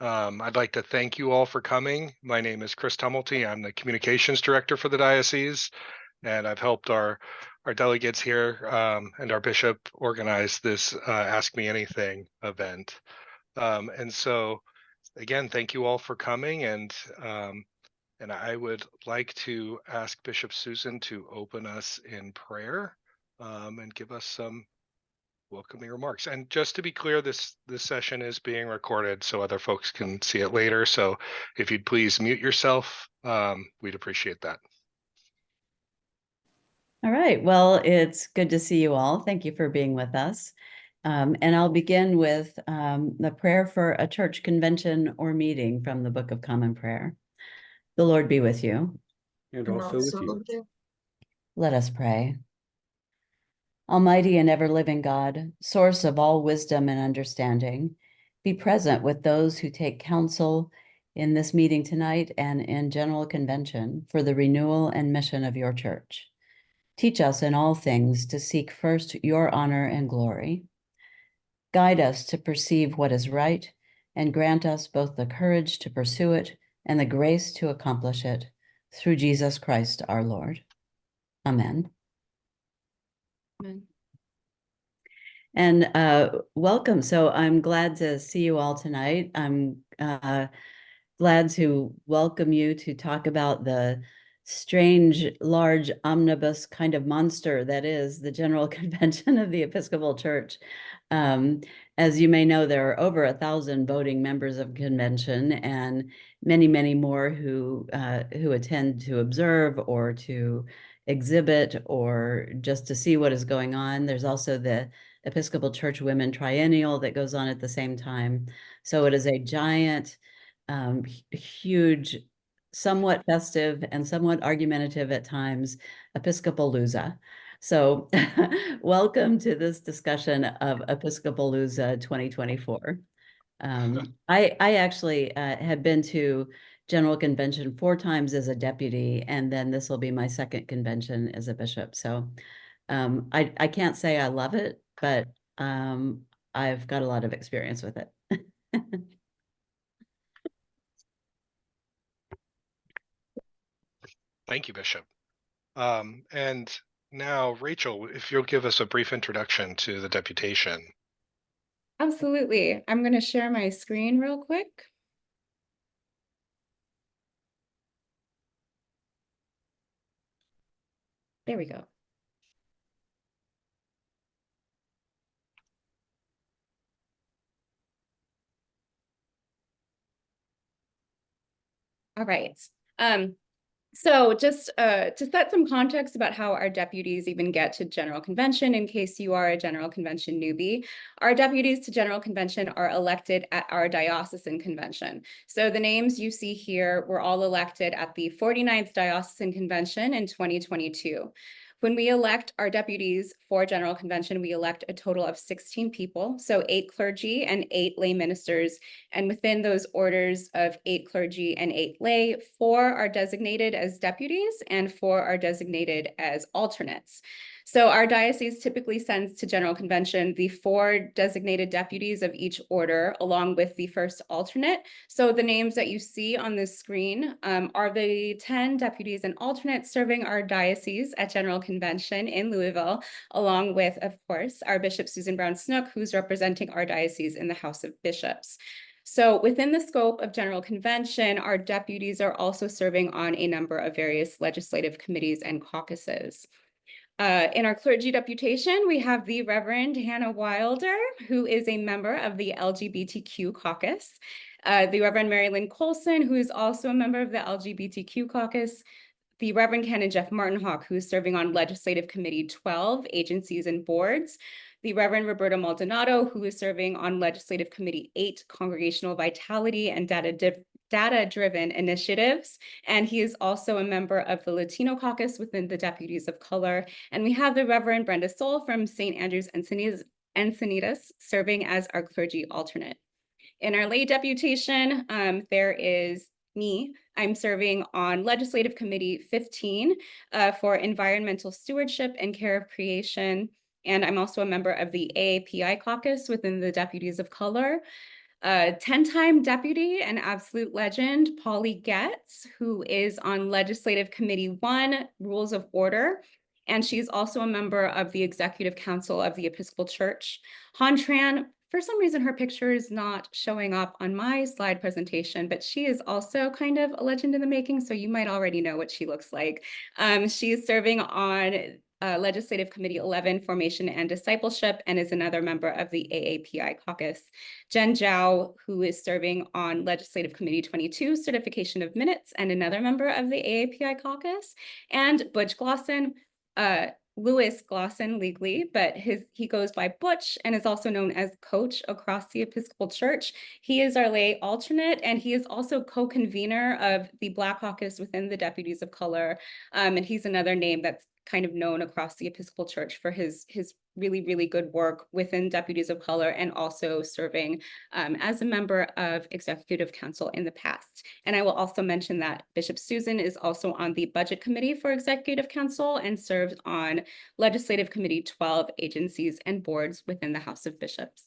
I'd like to thank you all for coming. My name is Chris Tumulty. I'm the communications director for the diocese, and I've helped our delegates here and our bishop organize this Ask Me Anything event. And so, again, thank you all for coming, and I would like to ask Bishop Susan to open us in prayer and give us some welcoming remarks. And just to be clear, this session is being recorded so other folks can see it later. So if you'd please mute yourself, we'd appreciate that. All right. Well, it's good to see you all. Thank you for being with us. And I'll begin with the prayer for a church convention or meeting from the Book of Common Prayer. The Lord be with you. And also with you. Let us pray. Almighty and ever-living God, source of all wisdom and understanding, be present with those who take counsel in this meeting tonight and in General Convention for the renewal and mission of your church. Teach us in all things to seek first your honor and glory. Guide us to perceive what is right and grant us both the courage to pursue it and the grace to accomplish it through Jesus Christ our Lord. Amen. Amen. And welcome. So I'm glad to see you all tonight. I'm glad to welcome you to talk about the strange, large omnibus kind of monster that is the General Convention of the Episcopal Church. As you may know, there are over 1,000 voting members of convention and many, many more who attend to observe or to exhibit or just to see what is going on. There's also the Episcopal Church Women Triennial that goes on at the same time. So it is a giant, huge, somewhat festive and somewhat argumentative at times Episcopalooza. So welcome to this discussion of Episcopalooza 2024. I actually had been to General Convention 4 times as a deputy, and then this will be my second convention as a bishop. So I can't say I love it, but I've got a lot of experience with it. Thank you, Bishop. And now, Rachel, if you'll give us a brief introduction to the deputation. Absolutely. I'm going to share my screen real quick. There we go. All right. So just to set some context about how our deputies even get to General Convention, in case you are a General Convention newbie, our deputies to General Convention are elected at our diocesan convention. So the names you see here were all elected at the 49th Diocesan Convention in 2022. When we elect our deputies for General Convention, we elect a total of 16 people, so 8 clergy and 8 lay ministers. And within those orders of 8 clergy and 8 lay, 4 are designated as deputies and 4 are designated as alternates. So our diocese typically sends to General Convention the 4 designated deputies of each order, along with the first alternate. So the names that you see on this screen are the 10 deputies and alternates serving our diocese at General Convention in Louisville, along with, of course, our Bishop Susan Brown Snook, who's representing our diocese in the House of Bishops. So within the scope of General Convention, our deputies are also serving on a number of various legislative committees and caucuses. In our clergy deputation, we have the Reverend Hannah Wilder, who is a member of the LGBTQ caucus, the Reverend Mary Lynn Colson, who is also a member of the LGBTQ caucus, the Reverend Canon Jeff Martinhawk, who is serving on Legislative Committee 12, Agencies and Boards, the Reverend Roberta Maldonado, who is serving on Legislative Committee 8, Congregational Vitality and Data-Driven Initiatives, and he is also a member of the Latino Caucus within the Deputies of Color. And we have the Reverend Brenda Soul from St. Andrews Encinitas serving as our clergy alternate. In our lay deputation, there is me. I'm serving on Legislative Committee 15 for Environmental Stewardship and Care of Creation. And I'm also a member of the AAPI caucus within the Deputies of Color. 10-time deputy and absolute legend, Polly Getz, who is on Legislative Committee 1, Rules of Order, and she's also a member of the Executive Council of the Episcopal Church. Han Tran, for some reason, her picture is not showing up on my slide presentation, but she is also kind of a legend in the making, so you might already know what she looks like. She is serving on Legislative Committee 11, Formation and Discipleship, and is another member of the AAPI caucus. Jen Zhao, who is serving on Legislative Committee 22, Certification of Minutes, and another member of the AAPI caucus. And Butch Glosson, Louis Glosson legally, but he goes by Butch and is also known as Coach across the Episcopal Church. He is our lay alternate, and he is also co-convener of the Black Caucus within the Deputies of Color. And he's another name that's kind of known across the Episcopal Church for his really, really good work within Deputies of Color, and also serving as a member of Executive Council in the past. And I will also mention that Bishop Susan is also on the Budget Committee for Executive Council and serves on Legislative Committee 12, agencies and boards within the House of Bishops.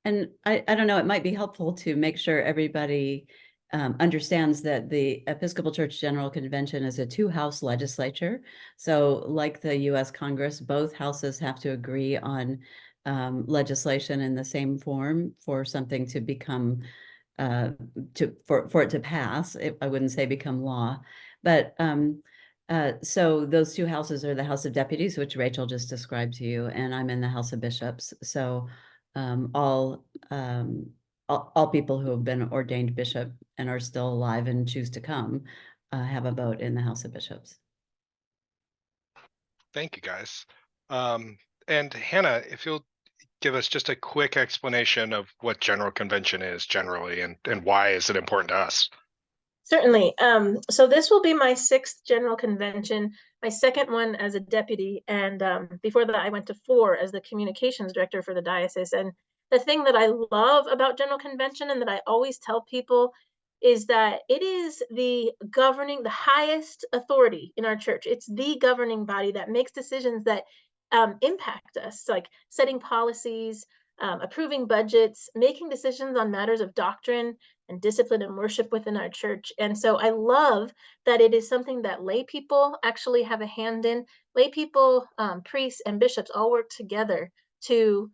And I don't know, it might be helpful to make sure everybody understands that the Episcopal Church General Convention is a two-house legislature. So like the US Congress, both houses have to agree on legislation in the same form for something to become, for it to pass. I wouldn't say become law, but so those two houses are the House of Deputies, which Rachel just described to you, and I'm in the House of Bishops. So all people who have been ordained bishop and are still alive and choose to come have a vote in the House of Bishops. Thank you, guys. And Hannah, if you'll give us just a quick explanation of what General Convention is generally, and why is it important to us? Certainly. So this will be my 6th General Convention, my 2nd one as a deputy. And before that, I went to 4 as the communications director for the diocese. And the thing that I love about General Convention, and that I always tell people, is that it is the highest authority in our church. It's the governing body that makes decisions that impact us, like setting policies, approving budgets, making decisions on matters of doctrine and discipline and worship within our church. And so I love that it is something that lay people actually have a hand in. Lay people, priests and bishops all work together to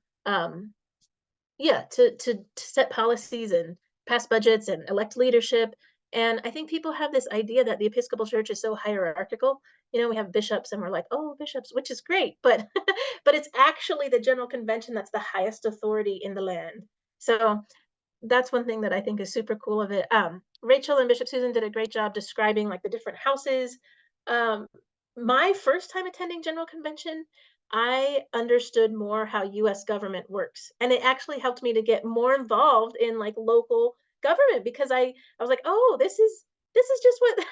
set policies and pass budgets and elect leadership. And I think people have this idea that the Episcopal Church is so hierarchical. You know, we have bishops and we're like, oh, bishops, which is great, but but it's actually the General Convention that's the highest authority in the land. So that's one thing that I think is super cool of it. Rachel and Bishop Susan did a great job describing like the different houses. My first time attending General Convention, I understood more how US government works. And it actually helped me to get more involved in like local government, because I was like, oh, this is just what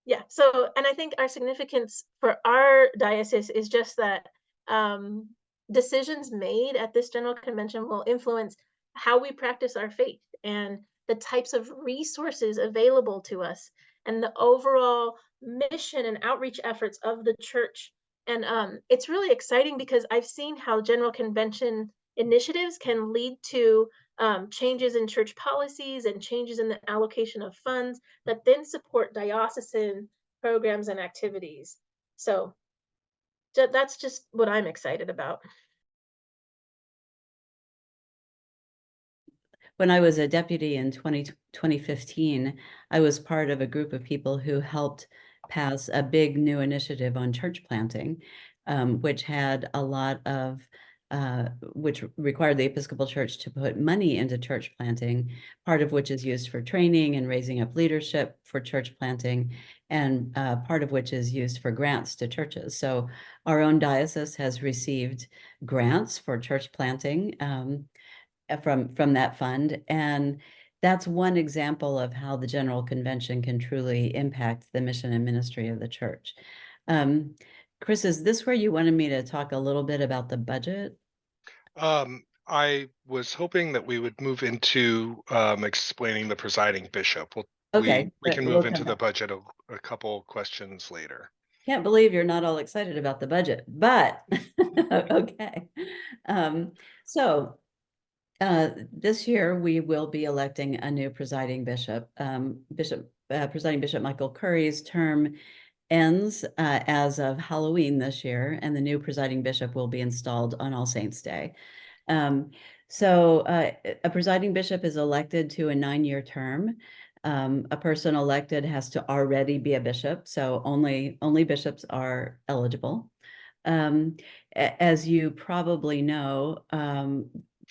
yeah. So, and I think our significance for our diocese is just that decisions made at this General Convention will influence how we practice our faith and the types of resources available to us and the overall mission and outreach efforts of the church. And it's really exciting because I've seen how General Convention initiatives can lead to changes in church policies and changes in the allocation of funds that then support diocesan programs and activities. So that's just what I'm excited about. When I was a deputy in 2015, I was part of a group of people who helped pass a big new initiative on church planting, which had a lot of, which required the Episcopal Church to put money into church planting, part of which is used for training and raising up leadership for church planting, and part of which is used for grants to churches. So our own diocese has received grants for church planting from that fund. And that's one example of how the General Convention can truly impact the mission and ministry of the church. Chris, is this where you wanted me to talk a little bit about the budget? I was hoping that we would move into explaining the presiding bishop. Okay, we can move into the budget a couple questions later. Can't believe you're not all excited about the budget, but okay. So This year, we will be electing a new presiding bishop. Presiding Bishop Michael Curry's term ends as of Halloween this year, and the new presiding bishop will be installed on All Saints' Day. So a presiding bishop is elected to a 9-year term. A person elected has to already be a bishop, so only bishops are eligible. As you probably know,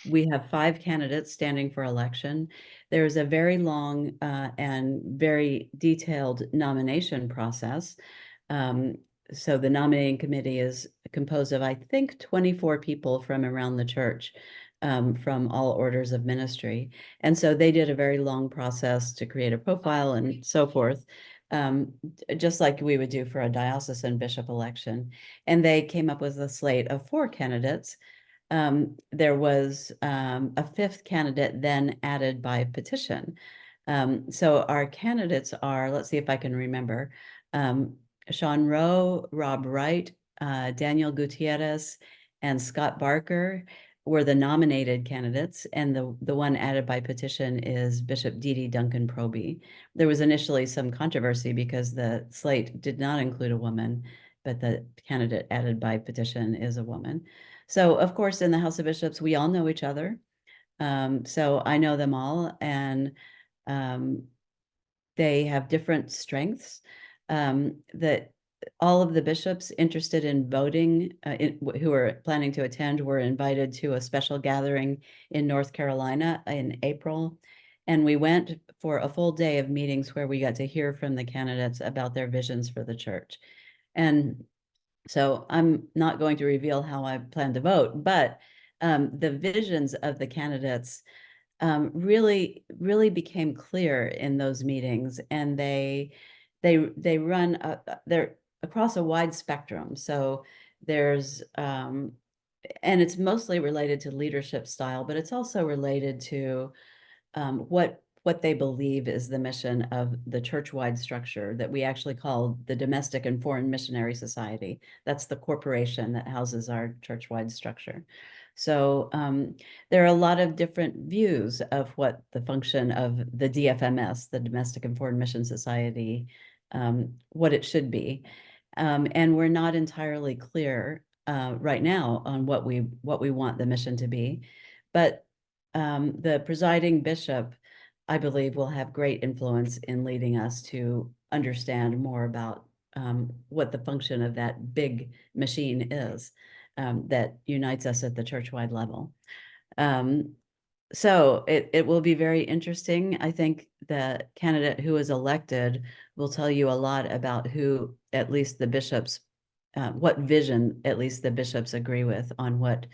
we have 5 candidates standing for election. There's a very long and very detailed nomination process. So the nominating committee is composed of, I think, 24 people from around the church, from all orders of ministry. And so they did a very long process to create a profile and so forth, just like we would do for a diocesan bishop election. And they came up with a slate of 4 candidates. There was a 5th candidate then added by petition. So our candidates are, let's see if I can remember, Sean Rowe, Rob Wright, Daniel Gutierrez, and Scott Barker were the nominated candidates, and the one added by petition is Bishop Dede Duncan Proby. There was initially some controversy because the slate did not include a woman, but the candidate added by petition is a woman. So, of course, in the House of Bishops, we all know each other. So I know them all, and they have different strengths. That all of the bishops interested in voting, who are planning to attend, were invited to a special gathering in North Carolina in April. And we went for a full day of meetings where we got to hear from the candidates about their visions for the church. And so I'm not going to reveal how I plan to vote, but the visions of the candidates really became clear in those meetings, and they run they're across a wide spectrum. So there's and it's mostly related to leadership style, but it's also related to what they believe is the mission of the church-wide structure that we actually call the Domestic and Foreign Missionary Society. That's the corporation that houses our church-wide structure. So there are a lot of different views of what the function of the DFMS, the Domestic and Foreign Mission Society, what it should be. And we're not entirely clear right now on what we want the mission to be. But the presiding bishop, I believe, will have great influence in leading us to understand more about what the function of that big machine is that unites us at the church-wide level. So it will be very interesting. I think the candidate who is elected will tell you a lot about who, at least the bishops, what vision at least the bishops agree with on what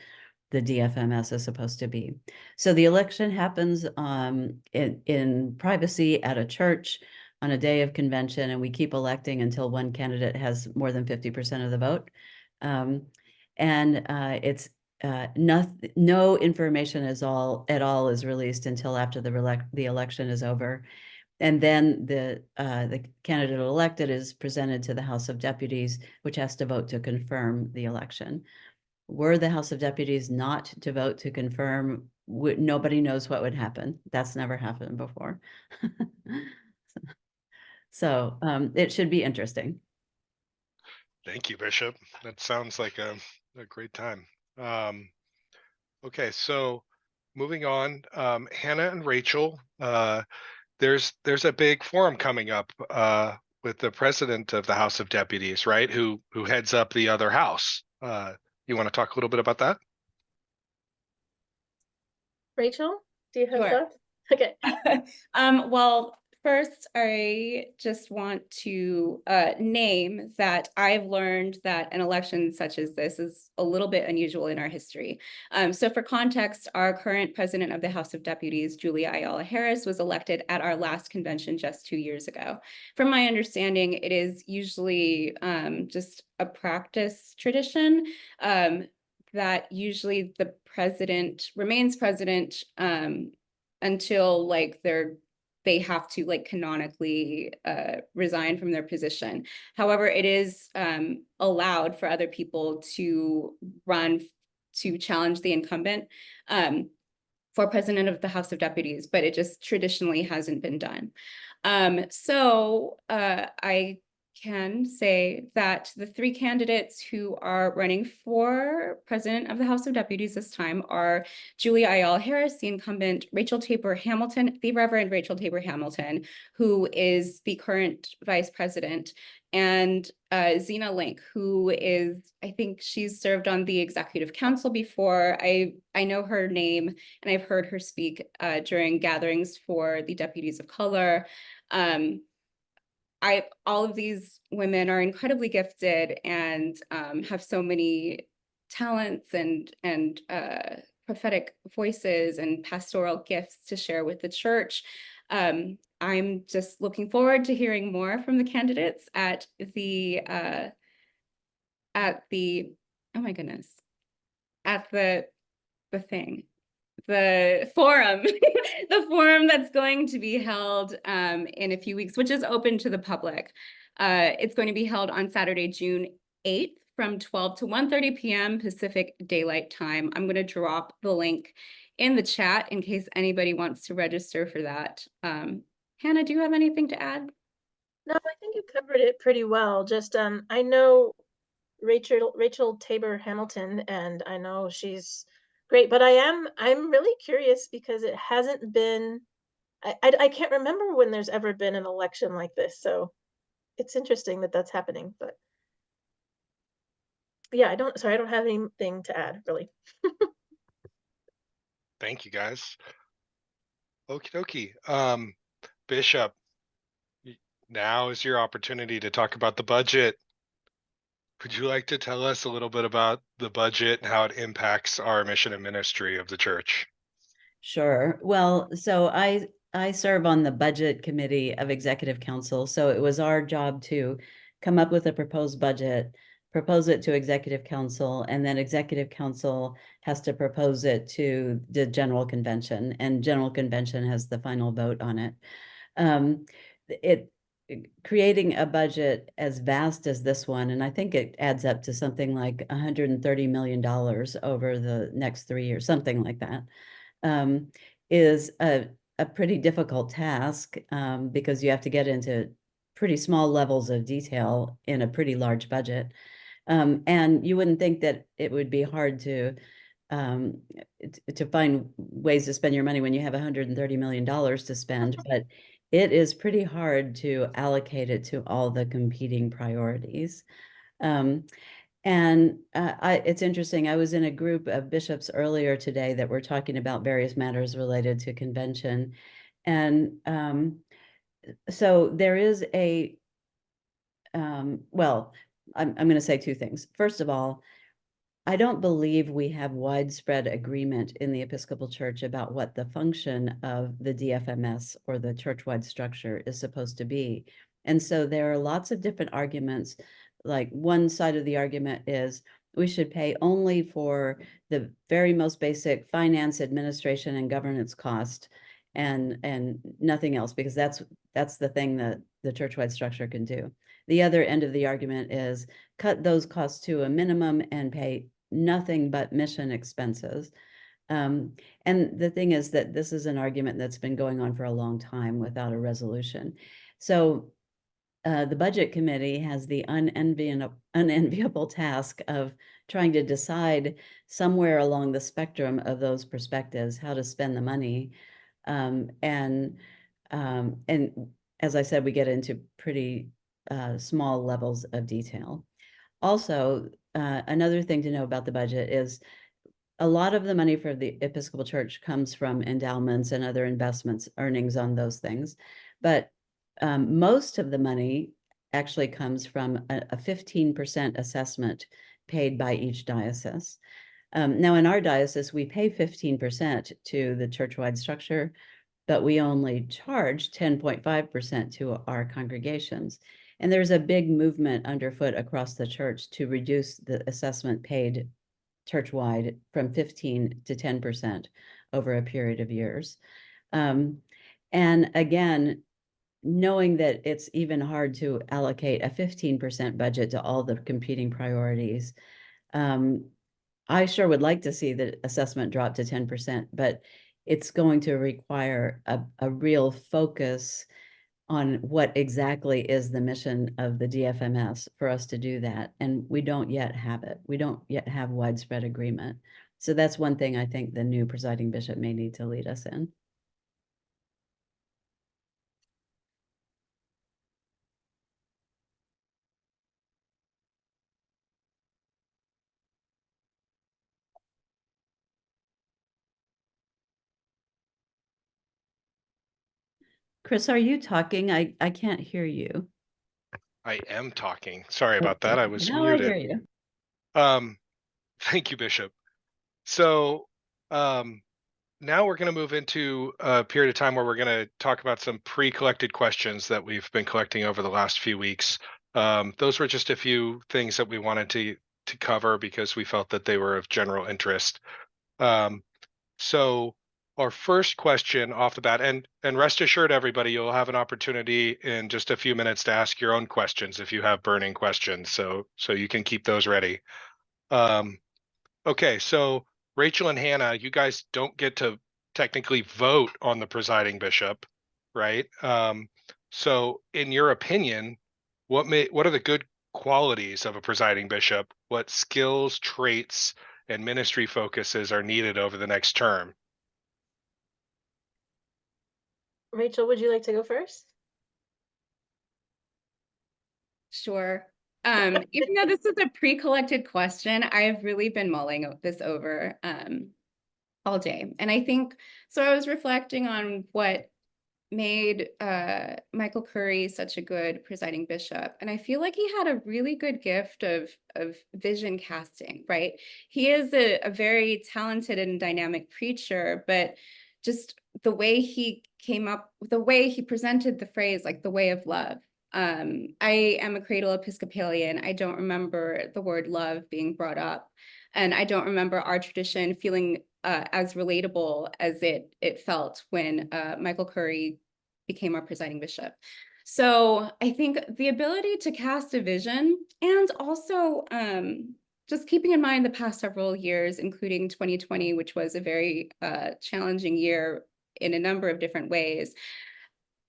the DFMS is supposed to be. So the election happens in privacy at a church on a day of convention, and we keep electing until one candidate has more than 50% of the vote. It's no information at all is released until after the election is over. And then the candidate elected is presented to the House of Deputies, which has to vote to confirm the election. Were the House of Deputies not to vote to confirm, nobody knows what would happen. That's never happened before. So it should be interesting. Thank you, Bishop. That sounds like a great time. Okay, so moving on, Hannah and Rachel, there's a big forum coming up with the president of the House of Deputies, right? Who heads up the other house. You want to talk a little bit about that? Rachel, do you have Sure. thoughts? Okay. Well, first, I just want to name that I've learned that an election such as this is a little bit unusual in our history. So for context, our current president of the House of Deputies, Julia Ayala Harris, was elected at our last convention just 2 years ago. From my understanding, it is usually just a practice tradition that usually the president remains president until like they have to like canonically resign from their position. However, it is allowed for other people to run to challenge the incumbent. for president of the House of Deputies, but it just traditionally hasn't been done. So I can say that the three candidates who are running for president of the House of Deputies this time are Julie Ayala Harris, the incumbent, Rachel Tabor Hamilton, the Reverend Rachel Tabor Hamilton, who is the current vice president, and Zena Link, who is, I think she's served on the executive council before. I know her name and I've heard her speak during gatherings for the deputies of color. All of these women are incredibly gifted and have so many talents and prophetic voices and pastoral gifts to share with the church. I'm just looking forward to hearing more from the candidates at the oh my goodness, at the forum, the forum that's going to be held in a few weeks, which is open to the public. It's going to be held on Saturday, June 8th from 12 to 1:30 p.m. Pacific Daylight Time. I'm going to drop the link in the chat in case anybody wants to register for that. Hannah, do you have anything to add? No, I think you covered it pretty well. Just I know Rachel Tabor Hamilton, and I know she's great, but I'm really curious because it hasn't been, I can't remember when there's ever been an election like this, so it's interesting that that's happening. But yeah, I don't have anything to add really. Thank you, guys. Okie dokie. Bishop, now is your opportunity to talk about the budget. Would you like to tell us a little bit about the budget and how it impacts our mission and ministry of the church? Sure. Well, so I serve on the budget committee of Executive Council. So it was our job to come up with a proposed budget, propose it to Executive Council, and then Executive Council has to propose it to the General Convention, and General Convention has the final vote on it. Creating a budget as vast as this one, and I think it adds up to something like $130 million over the next 3 years, something like that, is a pretty difficult task because you have to get into pretty small levels of detail in a pretty large budget. And you wouldn't think that it would be hard to find ways to spend your money when you have $130 million to spend, but it is pretty hard to allocate it to all the competing priorities. And it's interesting, I was in a group of bishops earlier today that were talking about various matters related to convention. And so there is a, well, I'm going to say two things. First of all, I don't believe we have widespread agreement in the Episcopal Church about what the function of the DFMS or the church-wide structure is supposed to be. And so there are lots of different arguments. Like one side of the argument is we should pay only for the very most basic finance, administration, and governance cost and nothing else, because that's the thing that the church-wide structure can do. The other end of the argument is cut those costs to a minimum and pay nothing but mission expenses. And the thing is that this is an argument that's been going on for a long time without a resolution. So the budget committee has the unenviable task of trying to decide somewhere along the spectrum of those perspectives how to spend the money. And as I said, we get into pretty small levels of detail. Also, another thing to know about the budget is a lot of the money for the Episcopal Church comes from endowments and other investments, earnings on those things. But most of the money actually comes from a 15% assessment paid by each diocese. Now, in our diocese, we pay 15% to the church-wide structure, but we only charge 10.5% to our congregations. And there's a big movement underfoot across the church to reduce the assessment paid church-wide from 15 to 10% over a period of years. And again, knowing that it's even hard to allocate a 15% budget to all the competing priorities, I sure would like to see the assessment drop to 10%, but it's going to require a real focus on what exactly is the mission of the DFMS for us to do that. And we don't yet have it. We don't yet have widespread agreement. So that's one thing I think the new presiding bishop may need to lead us in. Chris, are you talking? I can't hear you. I am talking. Sorry about that. I was Now I hear muted. you. Thank you, Bishop. So now we're going to move into a period of time where we're going to talk about some pre-collected questions that we've been collecting over the last few weeks. Those were just a few things that we wanted to cover because we felt that they were of general interest. So our first question off the bat, and rest assured, everybody, you'll have an opportunity in just a few minutes to ask your own questions if you have burning questions. So you can keep those ready. Okay, so Rachel and Hannah, you guys don't get to technically vote on the presiding bishop, right? So in your opinion, what are the good qualities of a presiding bishop? What skills, traits, and ministry focuses are needed over the next term? Rachel, would you like to go first? Sure. Even though this is a pre-collected question, I've really been mulling this over all day. And I think, so I was reflecting on what made Michael Curry such a good presiding bishop. And I feel like he had a really good gift of vision casting, right? He is a very talented and dynamic preacher, but just the way he came up, the way he presented the phrase, like the way of love. I am a cradle Episcopalian. I don't remember the word love being brought up. And I don't remember our tradition feeling as relatable as it felt when Michael Curry became our presiding bishop. So I think the ability to cast a vision, and also just keeping in mind the past several years, including 2020, which was a very challenging year in a number of different ways.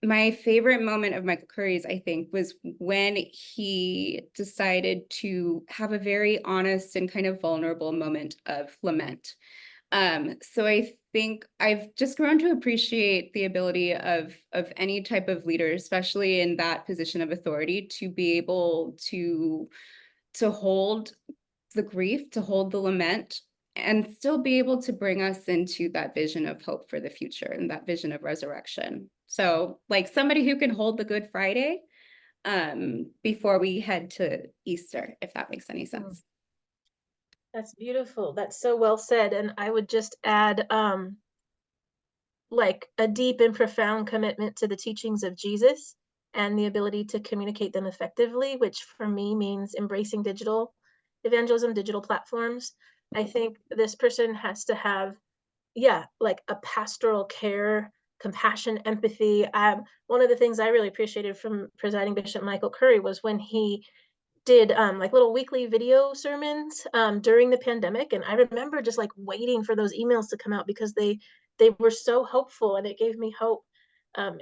My favorite moment of Michael Curry's, I think, was when he decided to have a very honest and kind of vulnerable moment of lament. So I think I've just grown to appreciate the ability of any type of leader, especially in that position of authority, to be able to hold the grief, to hold the lament, and still be able to bring us into that vision of hope for the future and that vision of resurrection. So like somebody who can hold the Good Friday before we head to Easter, if that makes any sense. That's beautiful. That's so well said. And I would just add like a deep and profound commitment to the teachings of Jesus and the ability to communicate them effectively, which for me means embracing digital evangelism, digital platforms. I think this person has to have, yeah, like a pastoral care, compassion, empathy. One of the things I really appreciated from presiding Bishop Michael Curry was when he did like little weekly video sermons during the pandemic, and I remember just like waiting for those emails to come out because they were so hopeful, and it gave me hope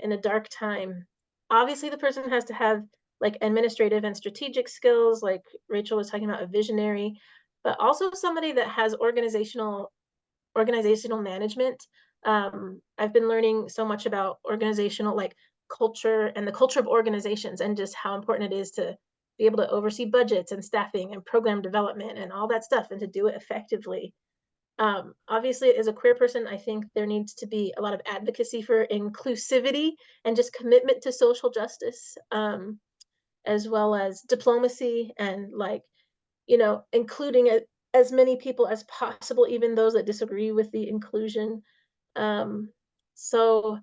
in a dark time. Obviously, the person has to have like administrative and strategic skills, like Rachel was talking about, a visionary, but also somebody that has organizational management. I've been learning so much about organizational like culture and the culture of organizations, and just how important it is to be able to oversee budgets and staffing and program development and all that stuff, and to do it effectively. Obviously, as a queer person, I think there needs to be a lot of advocacy for inclusivity and just commitment to social justice, as well as diplomacy and like, including as many people as possible, even those that disagree with the inclusion. So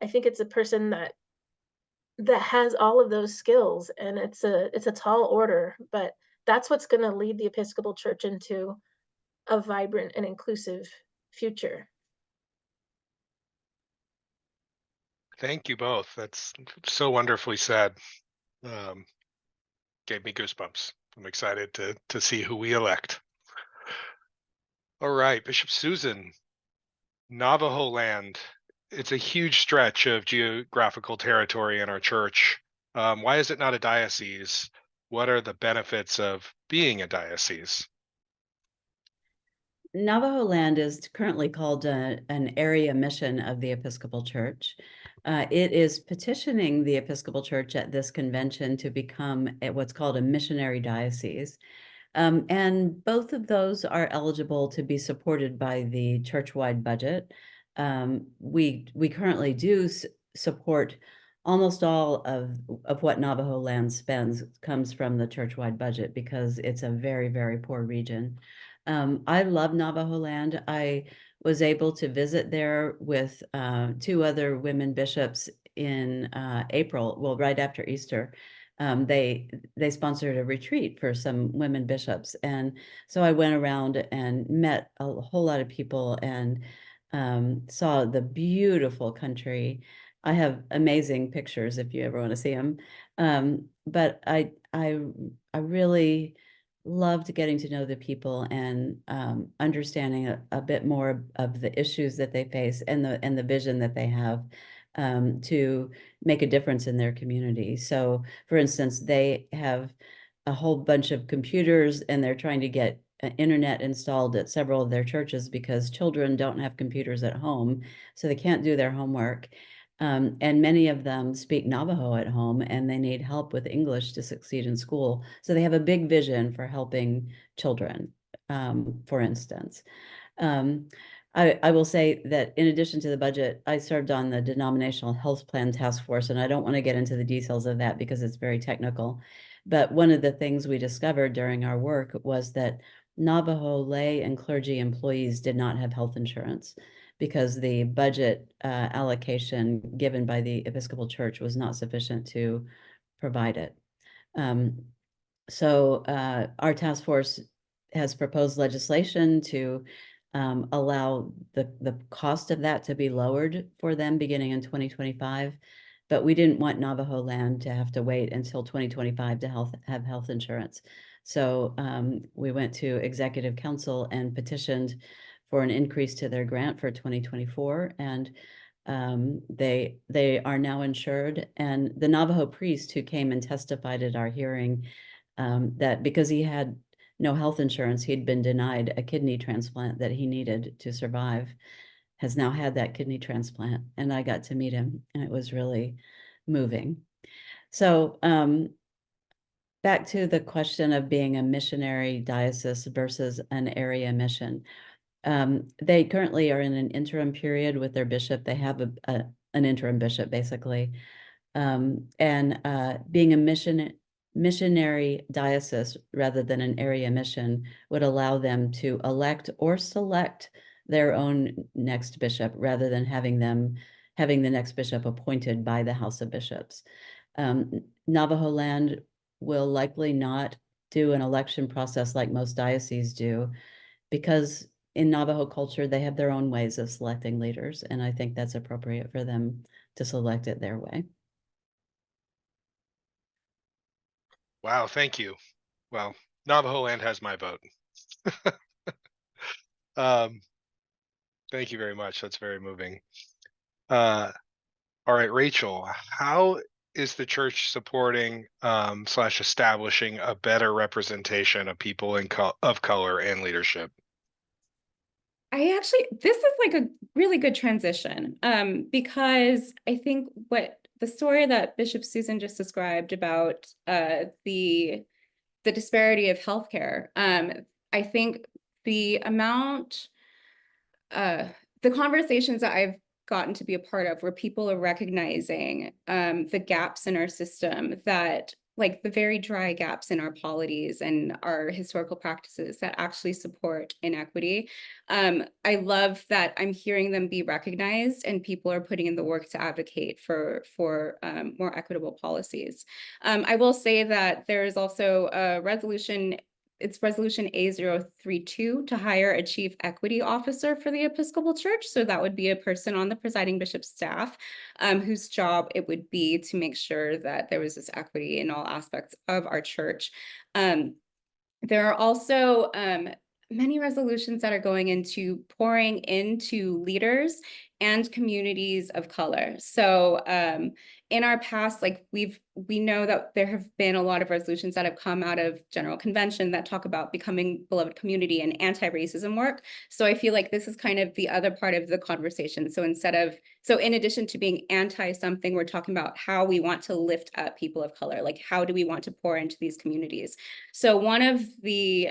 I think it's a person that has all of those skills, and it's a tall order, but that's what's going to lead the Episcopal Church into a vibrant and inclusive future. Thank you both. That's so wonderfully said. Gave me goosebumps. I'm excited to see who we elect. All right, Bishop Susan, Navajo land, it's a huge stretch of geographical territory in our church. Why is it not a diocese? What are the benefits of being a diocese? Navajo land is currently called an area mission of the Episcopal Church. It is petitioning the Episcopal Church at this convention to become what's called a missionary diocese. And both of those are eligible to be supported by the church-wide budget. We currently do support almost all of what Navajo land spends comes from the church-wide budget because it's a very, very poor region. I love Navajo land. I was able to visit there with 2 other women bishops in April, well, right after Easter. They sponsored a retreat for some women bishops, and so I went around and met a whole lot of people and saw the beautiful country. I have amazing pictures if you ever want to see them. But I really loved getting to know the people and understanding a bit more of the issues that they face and the vision that they have to make a difference in their community. So, for instance, they have a whole bunch of computers and they're trying to get internet installed at several of their churches because children don't have computers at home, so they can't do their homework. And many of them speak Navajo at home and they need help with English to succeed in school. So they have a big vision for helping children, for instance. I will say that in addition to the budget, I served on the denominational health plan task force, and I don't want to get into the details of that because it's very technical. But one of the things we discovered during our work was that Navajo lay and clergy employees did not have health insurance because the budget allocation given by the Episcopal Church was not sufficient to provide it. So our task force has proposed legislation to allow the cost of that to be lowered for them beginning in 2025. But we didn't want Navajo land to have to wait until 2025 to have health insurance. So we went to Executive Council and petitioned for an increase to their grant for 2024. And they are now insured. And the Navajo priest who came and testified at our hearing that because he had no health insurance, he'd been denied a kidney transplant that he needed to survive, has now had that kidney transplant. And I got to meet him, and it was really moving. So back to the question of being a missionary diocese versus an area mission. They currently are in an interim period with their bishop. They have an interim bishop, basically. Being a missionary diocese rather than an area mission would allow them to elect or select their own next bishop rather than having the next bishop appointed by the House of Bishops. Navajo land will likely not do an election process like most dioceses do because in Navajo culture, they have their own ways of selecting leaders, and I think that's appropriate for them to select it their way. Wow, thank you. Well, Navajo land has my vote. Thank you very much. That's very moving. All right, Rachel, how is the church supporting / establishing a better representation of people of color and leadership? This is like a really good transition because I think what the story that Bishop Susan just described about the disparity of healthcare, I think the conversations that I've gotten to be a part of where people are recognizing the gaps in our system, that like the very dry gaps in our polities and our historical practices that actually support inequity. I love that I'm hearing them be recognized and people are putting in the work to advocate for more equitable policies. I will say that there is also a resolution. It's resolution A032 to hire a chief equity officer for the Episcopal Church. So that would be a person on the presiding bishop's staff whose job it would be to make sure that there was this equity in all aspects of our church. There are also many resolutions that are going into pouring into leaders and communities of color. So in our past, like we know that there have been a lot of resolutions that have come out of General Convention that talk about becoming beloved community and anti-racism work. So I feel like this is kind of the other part of the conversation. So in addition to being anti something, we're talking about how we want to lift up people of color. Like, how do we want to pour into these communities? So one of the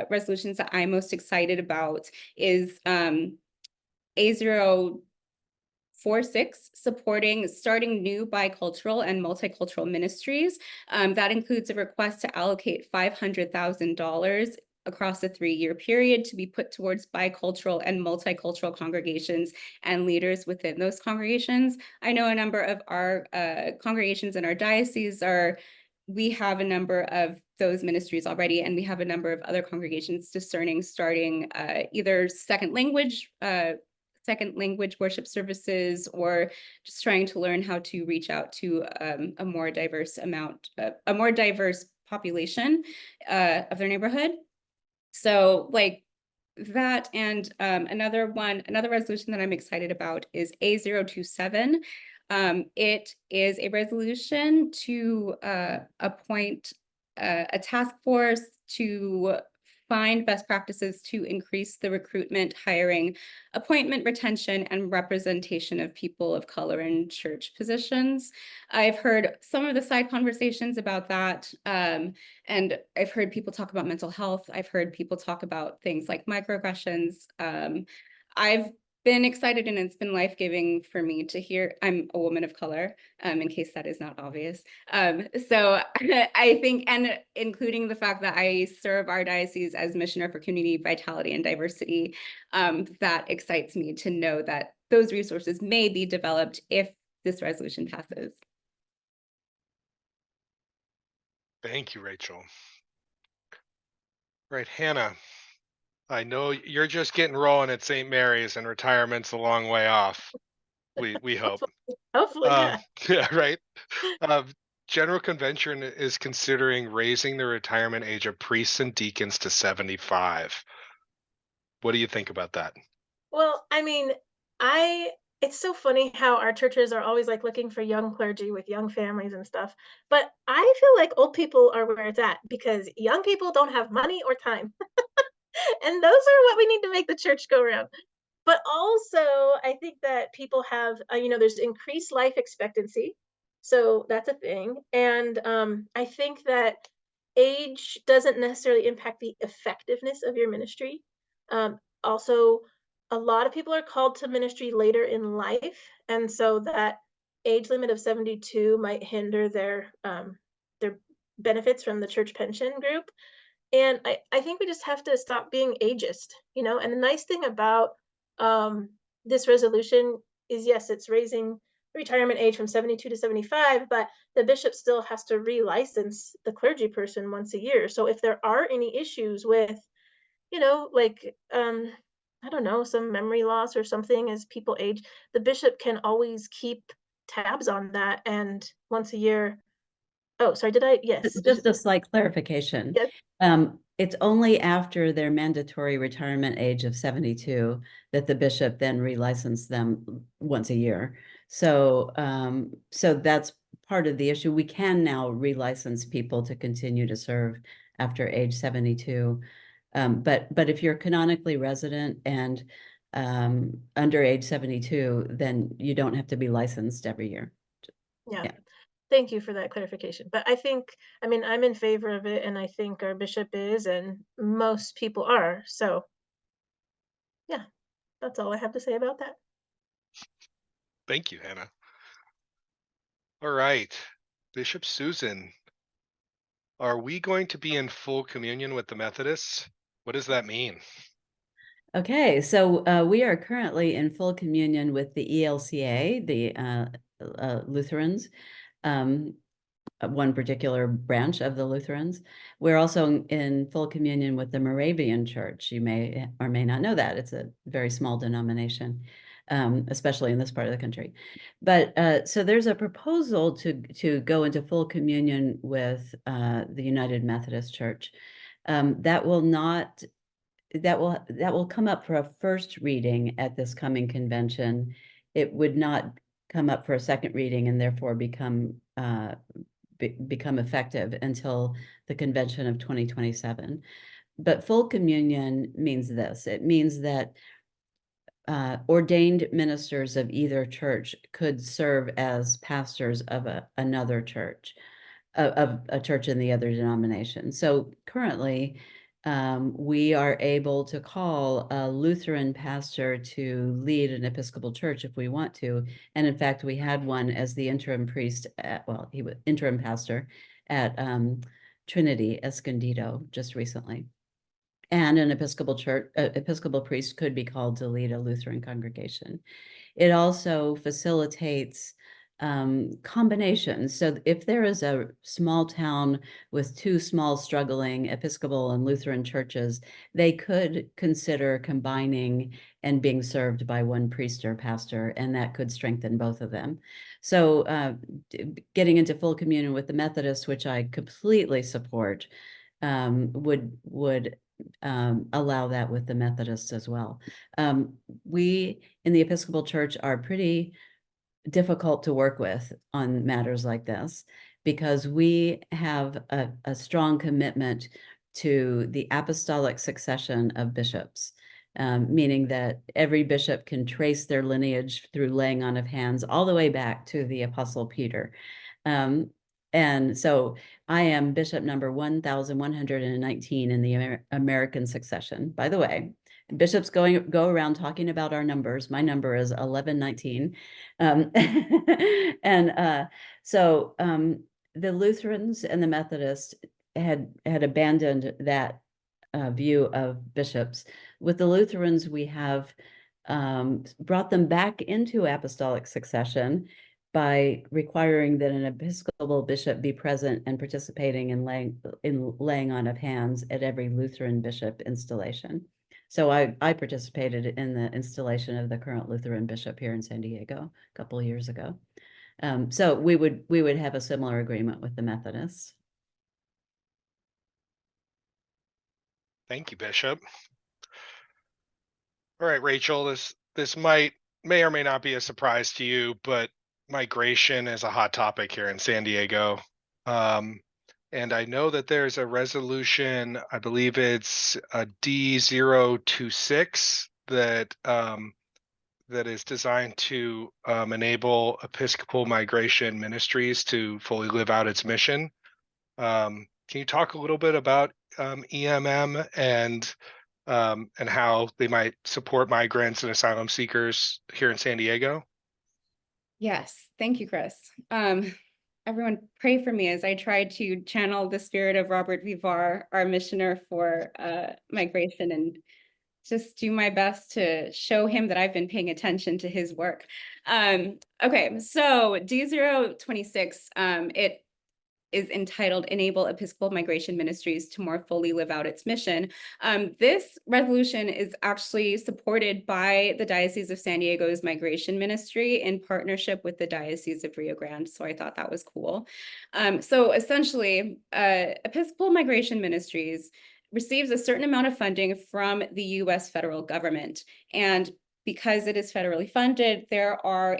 resolutions that I'm most excited about is A046, supporting starting new bicultural and multicultural ministries. That includes a request to allocate $500,000 across a 3-year period to be put towards bicultural and multicultural congregations and leaders within those congregations. I know a number of our congregations in our diocese we have a number of those ministries already, and we have a number of other congregations discerning starting either second language worship services, or just trying to learn how to reach out to a more diverse population of their neighborhood. So like that, and another resolution that I'm excited about is A027. It is a resolution to appoint a task force to find best practices to increase the recruitment, hiring, appointment, retention, and representation of people of color in church positions. I've heard some of the side conversations about that, and I've heard people talk about mental health. I've heard people talk about things like microaggressions. I've been excited, and it's been life-giving for me to hear. I'm a woman of color, in case that is not obvious. So I think, and including the fact that I serve our diocese as missioner for community vitality and diversity, that excites me to know that those resources may be developed if this resolution passes. Thank you, Rachel. Right, Hannah. I know you're just getting rolling at St. Mary's, and retirement's a long way off. We hope. Hopefully, yeah. Yeah, right. General Convention is considering raising the retirement age of priests and deacons to 75. What do you think about that? Well, I mean, it's so funny how our churches are always like looking for young clergy with young families and stuff. But I feel like old people are where it's at, because young people don't have money or time. And those are what we need to make the church go around. But also, I think that people have, there's increased life expectancy. So that's a thing. And I think that age doesn't necessarily impact the effectiveness of your ministry. Also, a lot of people are called to ministry later in life. And so that age limit of 72 might hinder their benefits from the church pension group. And I think we just have to stop being ageist, and the nice thing about this resolution is, yes, it's raising retirement age from 72 to 75, but the bishop still has to relicense the clergy person once a year. So if there are any issues with, like, I don't know, some memory loss or something as people age, the bishop can always keep tabs on that. And once a year, oh, sorry, yes. Just a slight clarification. Yes. It's only after their mandatory retirement age of 72 that the bishop then relicensed them once a year. So, so that's part of the issue. We can now relicense people to continue to serve after age 72. But if you're canonically resident and under age 72, then you don't have to be licensed every year. Yeah. Thank you for that clarification. But I'm in favor of it, and I think our bishop is, and most people are. So yeah, that's all I have to say about that. Thank you, Hannah. All right, Bishop Susan, are we going to be in full communion with the Methodists? What does that mean? Okay, so we are currently in full communion with the ELCA, the Lutherans, one particular branch of the Lutherans. We're also in full communion with the Moravian Church. You may or may not know that. It's a very small denomination, especially in this part of the country. But so there's a proposal to go into full communion with the United Methodist Church. That will not that will come up for a first reading at this coming convention. It would not come up for a second reading and therefore become effective until the convention of 2027. But full communion means this. It means that ordained ministers of either church could serve as pastors of another church, of a church in the other denomination. So currently, we are able to call a Lutheran pastor to lead an Episcopal church if we want to. And in fact, we had one as the interim priest he was interim pastor at Trinity Escondido just recently. And an Episcopal priest could be called to lead a Lutheran congregation. It also facilitates combinations. So if there is a small town with two small struggling Episcopal and Lutheran churches, they could consider combining and being served by one priest or pastor, and that could strengthen both of them. So getting into full communion with the Methodists, which I completely support, would allow that with the Methodists as well. We in the Episcopal Church are pretty difficult to work with on matters like this because we have a strong commitment to the apostolic succession of bishops, meaning that every bishop can trace their lineage through laying on of hands all the way back to the Apostle Peter. And so I am bishop number 1,119 in the American succession. By the way, bishops go around talking about our numbers. My number is 1119. So the Lutherans and the Methodists had abandoned that view of bishops. With the Lutherans, we have brought them back into apostolic succession by requiring that an Episcopal bishop be present and participating in laying on of hands at every Lutheran bishop installation. So I participated in the installation of the current Lutheran bishop here in San Diego a couple of years ago. So we would have a similar agreement with the Methodists. Thank you, Bishop. All right, Rachel, this may or may not be a surprise to you, but migration is a hot topic here in San Diego. And I know that there's a resolution, I believe it's a D026 that is designed to enable Episcopal migration ministries to fully live out its mission. Can you talk a little bit about EMM and how they might support migrants and asylum seekers here in San Diego? Yes, thank you, Chris. Everyone pray for me as I try to channel the spirit of Robert Vivar, our missioner for migration, and just do my best to show him that I've been paying attention to his work. Okay, so D026, it is entitled Enable Episcopal Migration Ministries to More Fully Live Out Its Mission. This resolution is actually supported by the Diocese of San Diego's Migration Ministry in partnership with the Diocese of Rio Grande. So I thought that was cool. So essentially, Episcopal Migration Ministries receives a certain amount of funding from the US federal government. And because it is federally funded, there are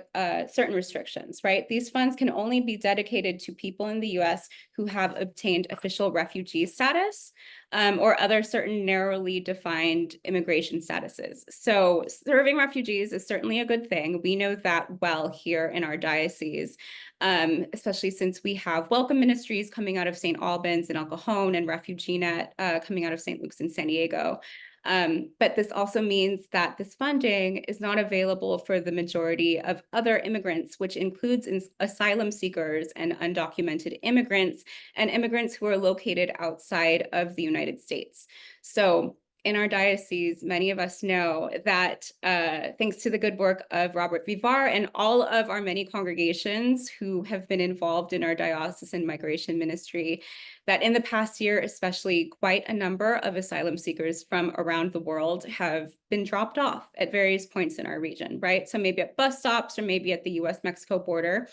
certain restrictions, right? These funds can only be dedicated to people in the US who have obtained official refugee status or other certain narrowly defined immigration statuses. So serving refugees is certainly a good thing. We know that well here in our diocese, especially since we have welcome ministries coming out of St. Albans and El Cajon and Refugee Net coming out of St. Luke's and San Diego. But this also means that this funding is not available for the majority of other immigrants, which includes asylum seekers and undocumented immigrants and immigrants who are located outside of the United States. So in our diocese, many of us know that thanks to the good work of Robert Vivar and all of our many congregations who have been involved in our diocesan migration ministry, that in the past year, especially, quite a number of asylum seekers from around the world have been dropped off at various points in our region, right? So maybe at bus stops or maybe at the US-Mexico border,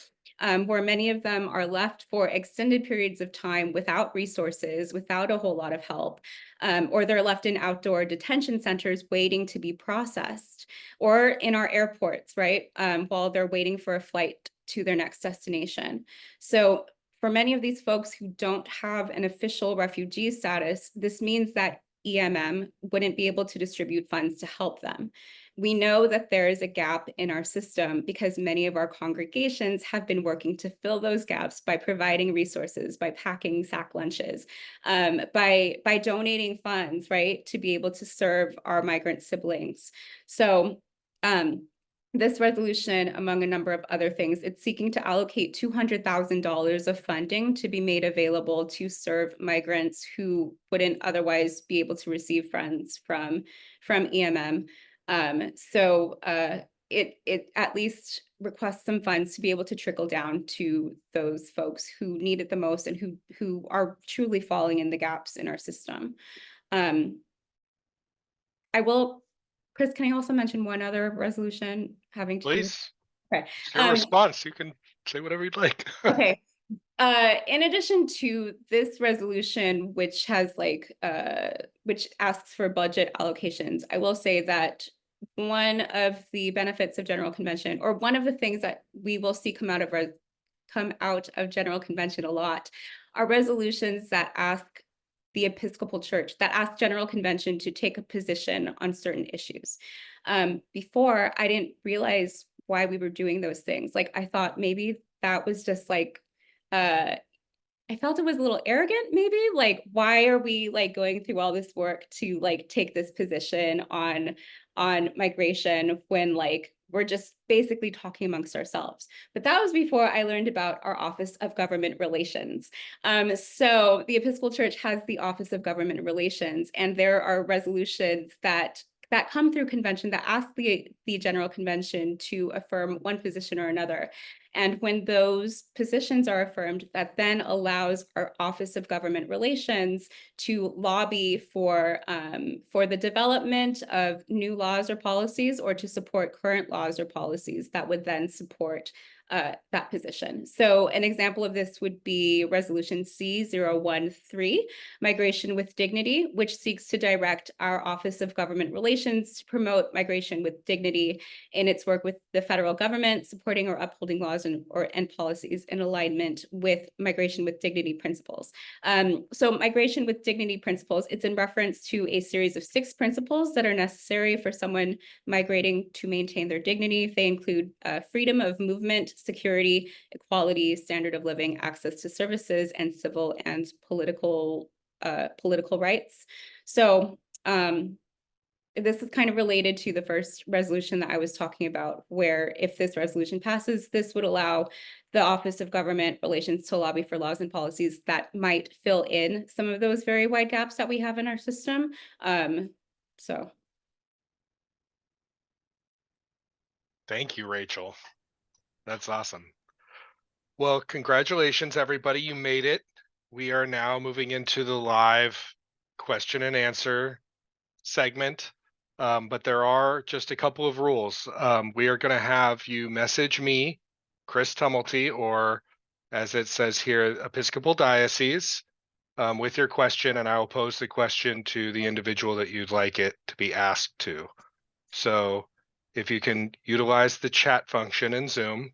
where many of them are left for extended periods of time without resources, without a whole lot of help, or they're left in outdoor detention centers waiting to be processed, or in our airports, right? While they're waiting for a flight to their next destination. So for many of these folks who don't have an official refugee status, this means that EMM wouldn't be able to distribute funds to help them. We know that there is a gap in our system because many of our congregations have been working to fill those gaps by providing resources, by packing sack lunches, by donating funds, right, to be able to serve our migrant siblings. So this resolution, among a number of other things, it's seeking to allocate $200,000 of funding to be made available to serve migrants who wouldn't otherwise be able to receive funds from EMM. It at least requests some funds to be able to trickle down to those folks who need it the most and who are truly falling in the gaps in our system. Chris, can I also mention one other resolution having to Please. Okay. It's your response. You can say whatever you'd like. Okay. In addition to this resolution, which has which asks for budget allocations, I will say that one of the benefits of General Convention, or one of the things that we will see come out of General Convention a lot, are resolutions that ask the Episcopal Church, that ask General Convention to take a position on certain issues. Before, I didn't realize why we were doing those things. Like, I thought maybe that was just like, I felt it was a little arrogant, maybe. Like, why are we like going through all this work to like take this position on migration when like we're just basically talking amongst ourselves? But that was before I learned about our Office of Government Relations. So the Episcopal Church has the Office of Government Relations, and there are resolutions that come through convention that ask the General Convention to affirm one position or another. And when those positions are affirmed, that then allows our Office of Government Relations to lobby for the development of new laws or policies, or to support current laws or policies that would then support that position. So an example of this would be Resolution C-013, Migration with Dignity, which seeks to direct our Office of Government Relations to promote migration with dignity in its work with the federal government, supporting or upholding laws and policies in alignment with migration with dignity principles. So migration with dignity principles, it's in reference to a series of 6 principles that are necessary for someone migrating to maintain their dignity. They include freedom of movement, security, equality, standard of living, access to services, and civil and political rights. So this is kind of related to the first resolution that I was talking about, where if this resolution passes, this would allow the Office of Government Relations to lobby for laws and policies that might fill in some of those very wide gaps that we have in our system. So. Thank you, Rachel. That's awesome. Well, congratulations, everybody. You made it. We are now moving into the live question and answer segment. But there are just a couple of rules. We are going to have you message me, Chris Tumulty, or as it says here, Episcopal Diocese, with your question, and I will pose the question to the individual that you'd like it to be asked to. So if you can utilize the chat function in Zoom,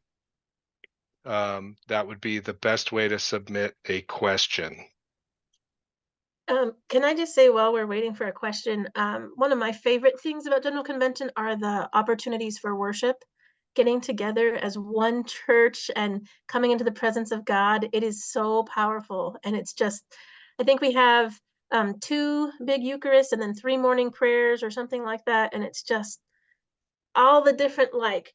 that would be the best way to submit a question. Can I just say, while we're waiting for a question, one of my favorite things about General Convention are the opportunities for worship, getting together as one church and coming into the presence of God. It is so powerful. And it's just, I think we have 2 big Eucharists and then 3 morning prayers or something like that. And it's just all the different, like,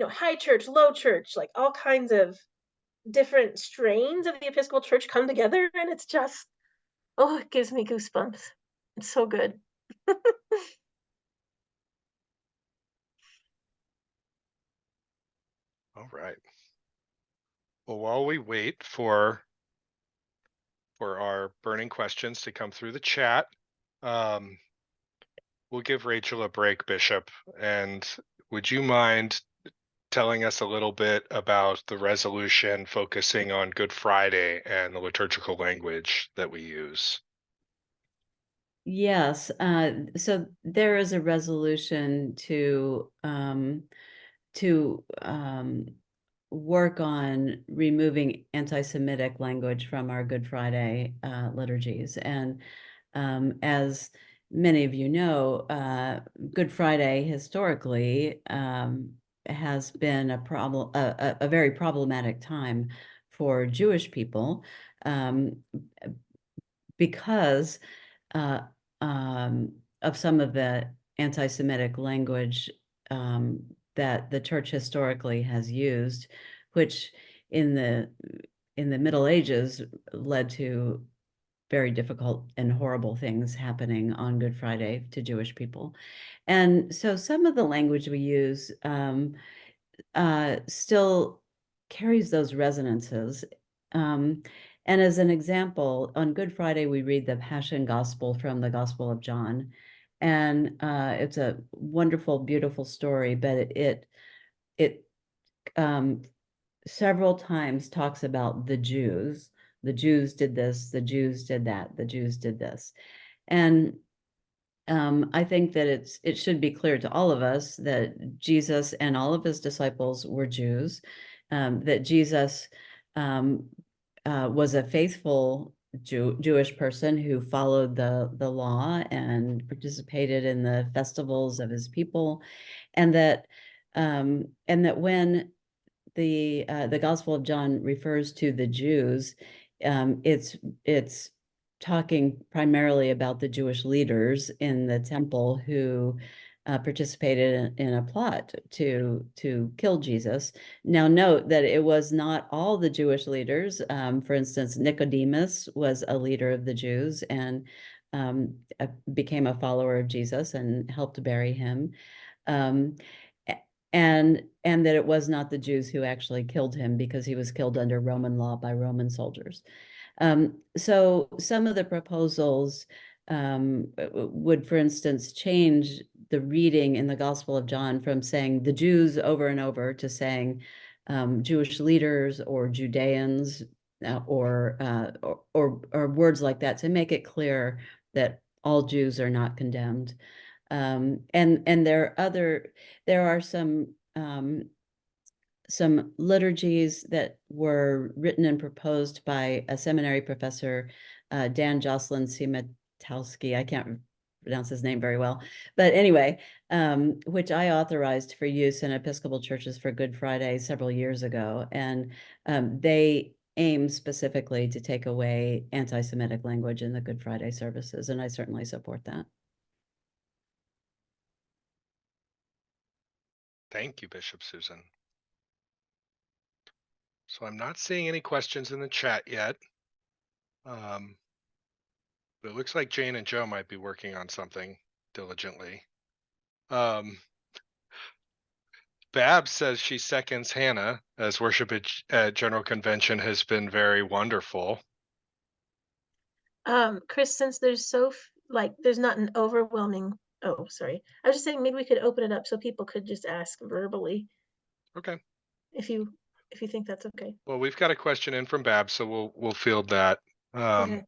high church, low church, like all kinds of different strains of the Episcopal Church come together. And it's just, oh, it gives me goosebumps. It's so good. All right. Well, while we wait for our burning questions to come through the chat, we'll give Rachel a break, Bishop. And would you mind telling us a little bit about the resolution focusing on Good Friday and the liturgical language that we use? Yes, so there is a resolution to work on removing anti-Semitic language from our Good Friday liturgies. And as many of you know, Good Friday historically has been a problem, a very problematic time for Jewish people, because uh, of some of the anti-Semitic language that the church historically has used, which in the Middle Ages led to very difficult and horrible things happening on Good Friday to Jewish people. And so some of the language we use still carries those resonances. And as an example, on Good Friday, we read the Passion Gospel from the Gospel of John. And it's a wonderful, beautiful story, but it several times talks about the Jews. The Jews did this, the Jews did that, the Jews did this. And I think that it should be clear to all of us that Jesus and all of his disciples were Jews, that Jesus was a faithful Jewish person who followed the law and participated in the festivals of his people, and that when the Gospel of John refers to the Jews, it's talking primarily about the Jewish leaders in the temple who participated in a plot to kill Jesus. Now, note that it was not all the Jewish leaders. For instance, Nicodemus was a leader of the Jews and became a follower of Jesus and helped bury him. And that it was not the Jews who actually killed him, because he was killed under Roman law by Roman soldiers. So some of the proposals would, for instance, change the reading in the Gospel of John from saying the Jews over and over to saying Jewish leaders or Judeans, or words like that, to make it clear that all Jews are not condemned. And there are some liturgies that were written and proposed by a seminary professor, Dan Jocelyn Siemiatowski. I can't pronounce his name very well, but anyway, which I authorized for use in Episcopal churches for Good Friday several years ago. And they aim specifically to take away anti-Semitic language in the Good Friday services, and I certainly support that. Thank you, Bishop Susan. So I'm not seeing any questions in the chat yet. But it looks like Jane and Joe might be working on something diligently. Babs says she seconds Hannah, as worship at General Convention has been very wonderful. Chris, since there's there's not an overwhelming, oh, sorry. I was just saying maybe we could open it up so people could just ask verbally. Okay. If you think that's okay. Well, we've got a question in from Babs, so we'll field that. Okay.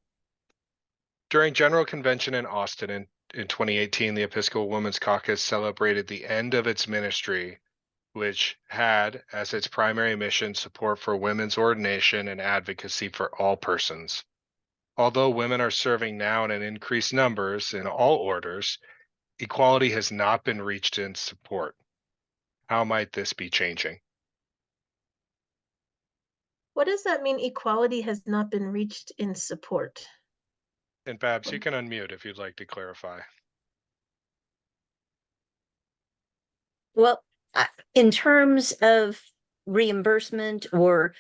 During General Convention in Austin in 2018, the Episcopal Women's Caucus celebrated the end of its ministry, which had as its primary mission support for women's ordination and advocacy for all persons. Although women are serving now in increased numbers in all orders, equality has not been reached in support. How might this be changing? What does that mean, equality has not been reached in support? And Babs, you can unmute if you'd like to clarify. Well, in terms of reimbursement or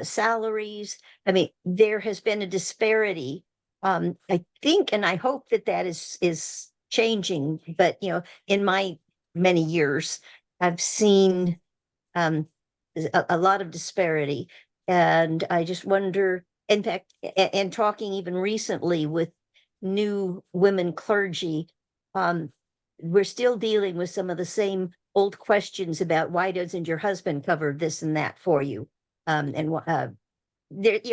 salaries, I mean, there has been a disparity. I think, and I hope that is changing. But in my many years, I've seen a lot of disparity, and I just wonder. In fact, and talking even recently with new women clergy, we're still dealing with some of the same old questions about why doesn't your husband cover this and that for you? There,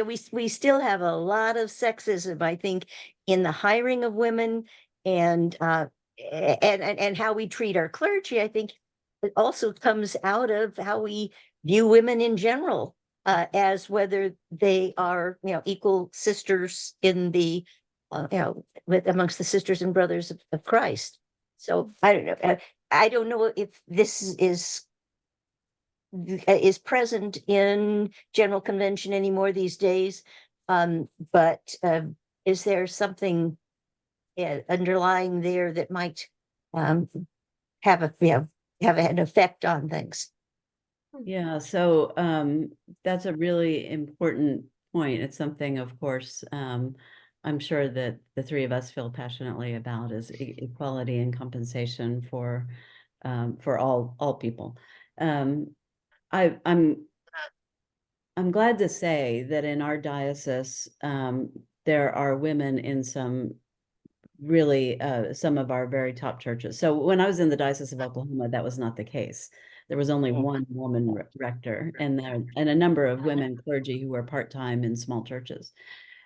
we still have a lot of sexism, I think, in the hiring of women and how we treat our clergy. I think it also comes out of how we view women in general, as whether they are, equal sisters in the, amongst the sisters and brothers of Christ. So I don't know. I don't know if this is present in General Convention anymore these days. But is there something underlying there that might have an effect on things? Yeah, so that's a really important point. It's something, of course, I'm sure that the three of us feel passionately about, is equality and compensation for all people. I'm glad to say that in our diocese, there are women in some really some of our very top churches. So when I was in the Diocese of Oklahoma, that was not the case. There was only one woman rector, and a number of women clergy who were part-time in small churches.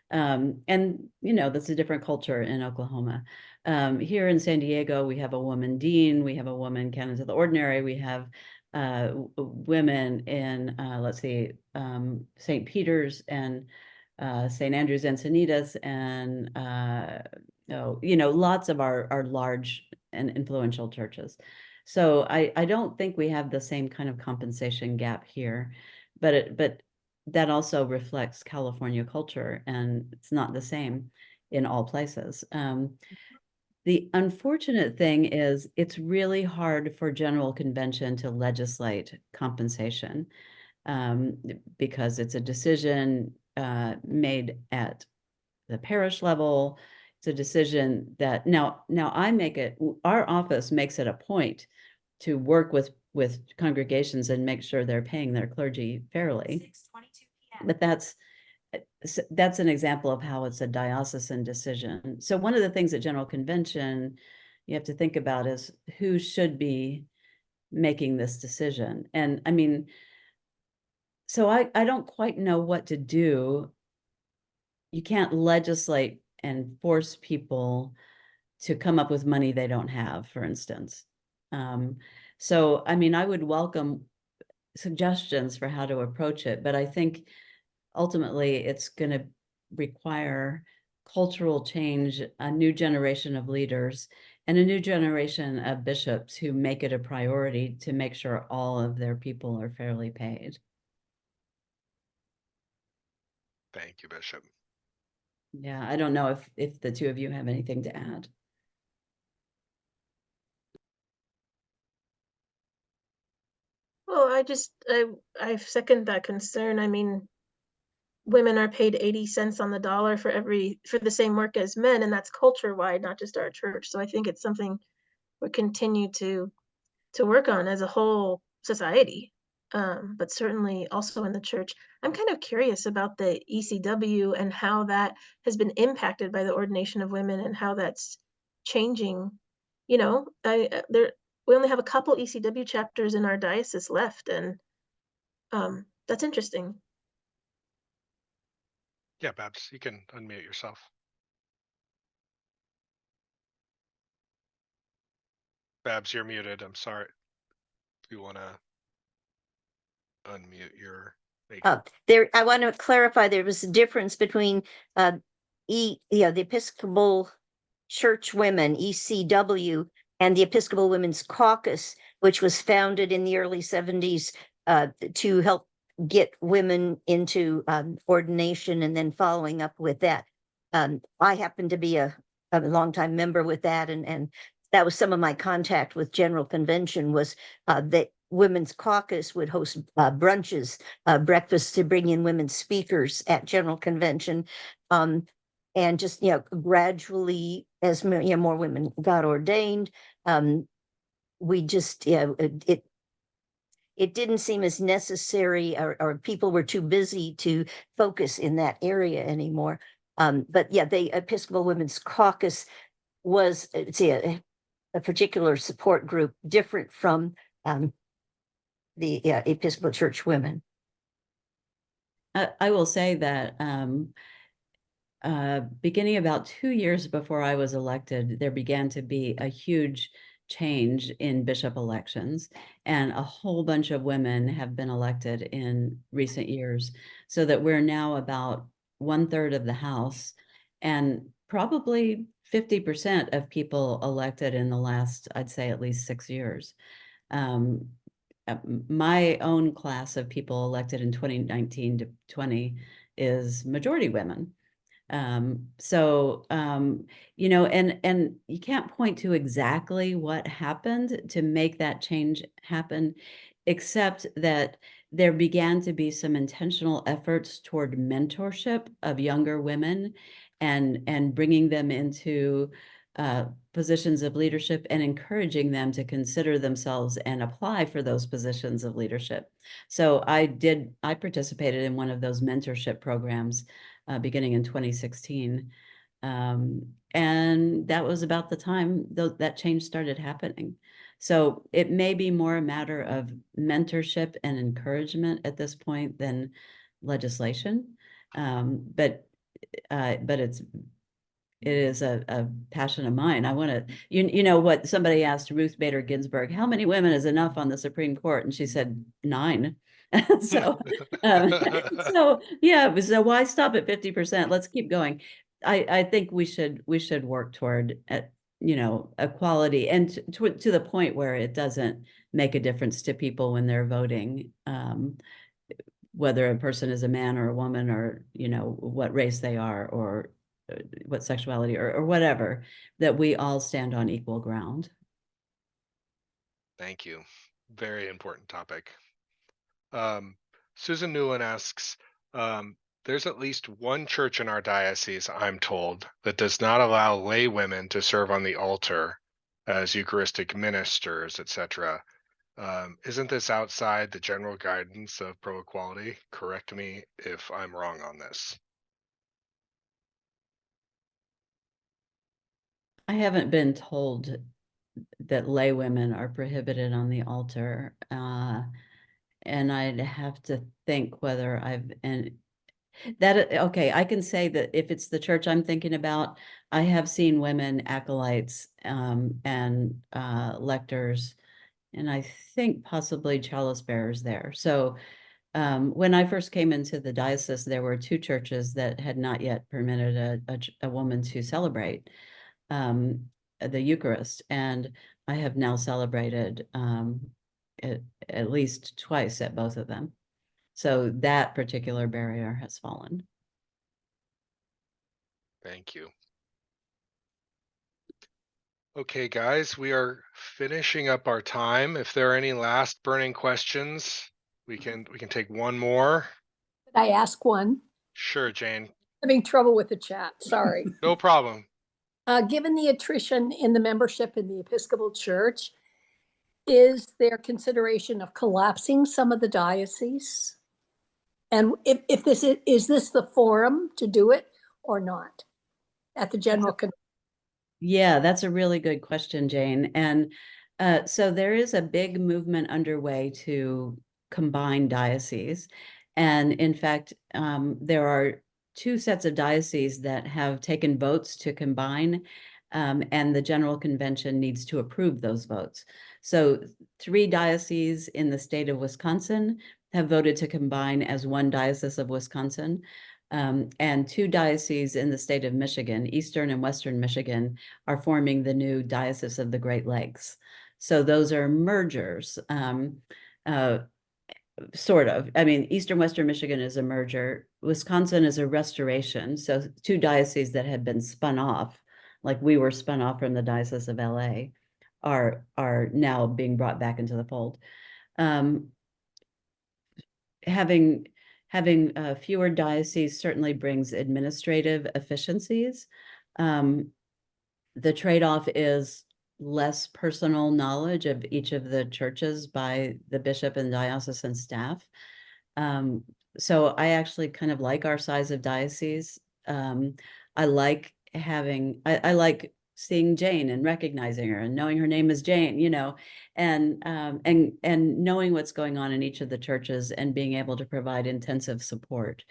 And that's a different culture in Oklahoma. Here in San Diego, we have a woman dean, we have a woman canons of the ordinary, we have women in let's see, St. Peter's and St. Andrew's Encinitas, and lots of our large and influential churches. So I don't think we have the same kind of compensation gap here, but that also reflects California culture, and it's not the same in all places. The unfortunate thing is it's really hard for General Convention to legislate compensation, because it's a decision made at the parish level. It's a decision that now our office makes it a point to work with congregations and make sure they're paying their clergy fairly. But that's an example of how it's a diocesan decision. So one of the things at General Convention you have to think about is who should be making this decision. And I mean, so I don't quite know what to do. You can't legislate and force people to come up with money they don't have, for instance. So, I mean, I would welcome suggestions for how to approach it, but I think ultimately it's going to require cultural change, a new generation of leaders, and a new generation of bishops who make it a priority to make sure all of their people are fairly paid. Thank you, Bishop. Yeah, I don't know if the two of you have anything to add. Well, I second that concern. I mean, women are paid 80 cents on the dollar for the same work as men, and that's culture wide, not just our church. So I think it's something we continue to work on as a whole society, but certainly also in the church. I'm kind of curious about the ECW and how that has been impacted by the ordination of women and how that's changing. We only have a couple ECW chapters in our diocese left, and that's interesting. Yeah, Babs, you can unmute yourself. Babs, you're muted. I'm sorry. If you want to unmute your there, I want to clarify, there was a difference between the Episcopal Church Women, ECW, and the Episcopal Women's Caucus, which was founded in the early 70s to help get women into ordination, and then following up with that. I happen to be a longtime member with that, and that was some of my contact with General Convention, was that Women's Caucus would host brunches, breakfasts, to bring in women speakers at General Convention. And just, gradually, as more women got ordained, we just, it didn't seem as necessary, or people were too busy to focus in that area anymore. But yeah, the Episcopal Women's Caucus was, a particular support group different from the Episcopal Church Women. I will say that beginning about 2 years before I was elected, there began to be a huge change in bishop elections, and a whole bunch of women have been elected in recent years, so that we're now about 1/3 of the House, and probably 50% of people elected in the last, I'd say, at least 6 years. My own class of people elected in 2019 to 20 is majority women. You know, and you can't point to exactly what happened to make that change happen, except that there began to be some intentional efforts toward mentorship of younger women and bringing them into positions of leadership and encouraging them to consider themselves and apply for those positions of leadership. So I participated in one of those mentorship programs beginning in 2016. And that was about the time that change started happening. So it may be more a matter of mentorship and encouragement at this point than legislation. But it is a passion of mine. I want to, you know what, somebody asked Ruth Bader Ginsburg, how many women is enough on the Supreme Court? And she said 9. So, so yeah, so why stop at 50%? Let's keep going. I think we should work toward, you know, equality, and to the point where it doesn't make a difference to people when they're voting, whether a person is a man or a woman, or, you know, what race they are, or what sexuality, or whatever, that we all stand on equal ground. Thank you. Very important topic. Susan Newland asks, there's at least one church in our diocese, I'm told, that does not allow lay women to serve on the altar as Eucharistic ministers, etc. Isn't this outside the general guidance of pro-equality? Correct me if I'm wrong on this. I haven't been told that lay women are prohibited on the altar, and I'd have to think whether okay, I can say that if it's the church I'm thinking about, I have seen women acolytes and lectors, and I think possibly chalice bearers there. So when I first came into the diocese, there were 2 churches that had not yet permitted a woman to celebrate the Eucharist, and I have now celebrated at least twice at both of them. So that particular barrier has fallen. Thank you. Okay, guys, we are finishing up our time. If there are any last burning questions, we can take one more. Could I ask one? Sure, Jane. Having trouble with the chat, sorry. No problem. Given the attrition in the membership in the Episcopal Church, is there consideration of collapsing some of the dioceses? And if this is this the forum to do it or not at the general convention? Yeah, that's a really good question, Jane. And so there is a big movement underway to combine dioceses. And in fact, there are 2 sets of dioceses that have taken votes to combine, and the General Convention needs to approve those votes. So 3 dioceses in the state of Wisconsin have voted to combine as one Diocese of Wisconsin. And 2 dioceses in the state of Michigan, Eastern and Western Michigan, are forming the new Diocese of the Great Lakes. So those are mergers, sort of. I mean, Eastern Western Michigan is a merger. Wisconsin is a restoration. So 2 dioceses that had been spun off, like we were spun off from the Diocese of LA, are now being brought back into the fold. Having fewer dioceses certainly brings administrative efficiencies. The trade-off is less personal knowledge of each of the churches by the bishop and diocesan staff. So I actually kind of like our size of diocese. I like I like seeing Jane and recognizing her and knowing her name is Jane, you know, and knowing what's going on in each of the churches and being able to provide intensive support.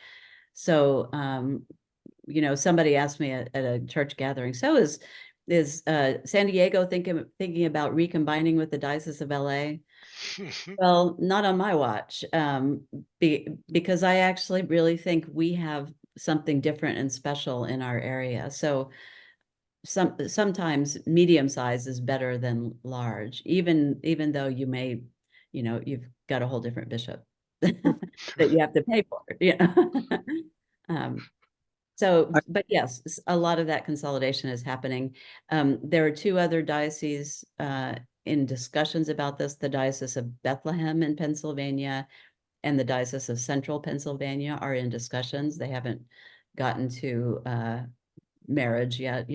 So somebody asked me at a church gathering, so is San Diego thinking about recombining with the Diocese of LA? Well, not on my watch, because I actually really think we have something different and special in our area. So sometimes medium size is better than large, even though you may, you've got a whole different bishop that you have to pay for. But yes, a lot of that consolidation is happening. There are two other dioceses in discussions about this: the Diocese of Bethlehem in Pennsylvania and the Diocese of Central Pennsylvania are in discussions. They haven't gotten to marriage yet,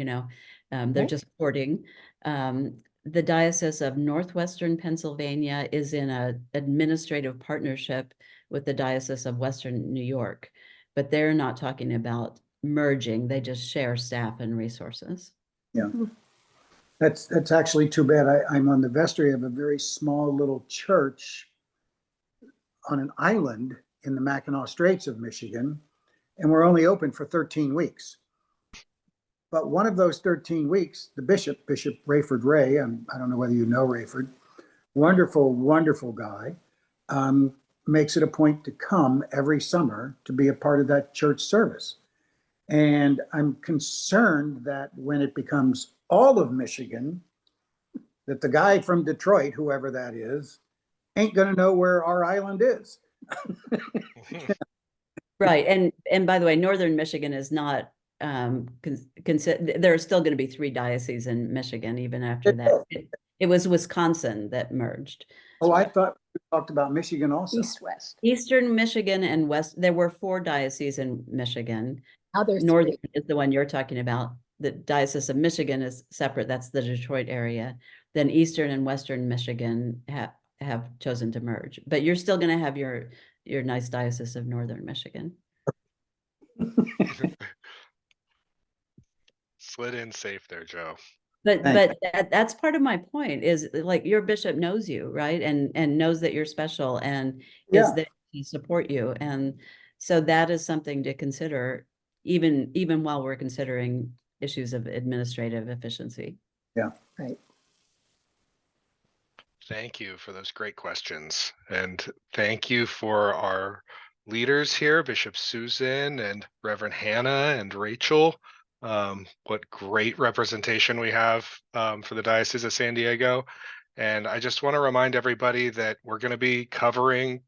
they're just courting. The Diocese of Northwestern Pennsylvania is in an administrative partnership with the Diocese of Western New York, but they're not talking about merging. They just share staff and resources. Yeah, that's actually too bad. I'm on the vestry of a very small little church on an island in the Mackinac Straits of Michigan, and we're only open for 13 weeks. But one of those 13 weeks, the Bishop Rayford Ray, I don't know whether you know Rayford, wonderful, wonderful guy, makes it a point to come every summer to be a part of that church service. And I'm concerned that when it becomes all of Michigan, that the guy from Detroit, whoever that is, ain't going to know where our island is. Right. And by the way, Northern Michigan is not there are still going to be 3 dioceses in Michigan even after that. It was Wisconsin that merged. Oh, I thought we talked about Michigan also. East-West. Eastern Michigan and West, there were 4 dioceses in Michigan. Now there's Northern 3. is the one you're talking about. The Diocese of Michigan is separate. That's the Detroit area. Then Eastern and Western Michigan have chosen to merge. But you're still going to have your nice Diocese of Northern Michigan. Slid in safe there, Joe. But that's part of my point is, like, your bishop knows you, right? And knows that you're special and is there to support you. And so that is something to consider, even while we're considering issues of administrative efficiency. Yeah. Right. Thank you for those great questions. And thank you for our leaders here, Bishop Susan and Reverend Hannah and Rachel. What great representation we have for the Diocese of San Diego. And I just want to remind everybody that we're going to be covering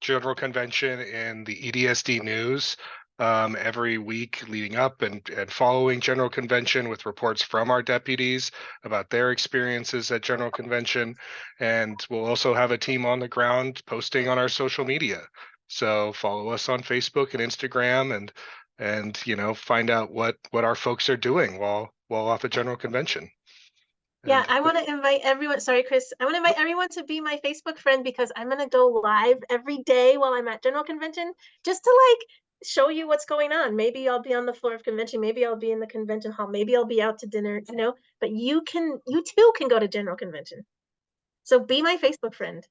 General Convention in the EDSD News every week leading up and following General Convention, with reports from our deputies about their experiences at General Convention. And we'll also have a team on the ground posting on our social media. So follow us on Facebook and Instagram and find out what our folks are doing while off at General Convention. Yeah, I want to invite everyone. Sorry, Chris. I want to invite everyone to be my Facebook friend, because I'm going to go live every day while I'm at General Convention, just to show you what's going on. Maybe I'll be on the floor of convention. Maybe I'll be in the convention hall. Maybe I'll be out to dinner, but you too can go to General Convention. So be my Facebook friend.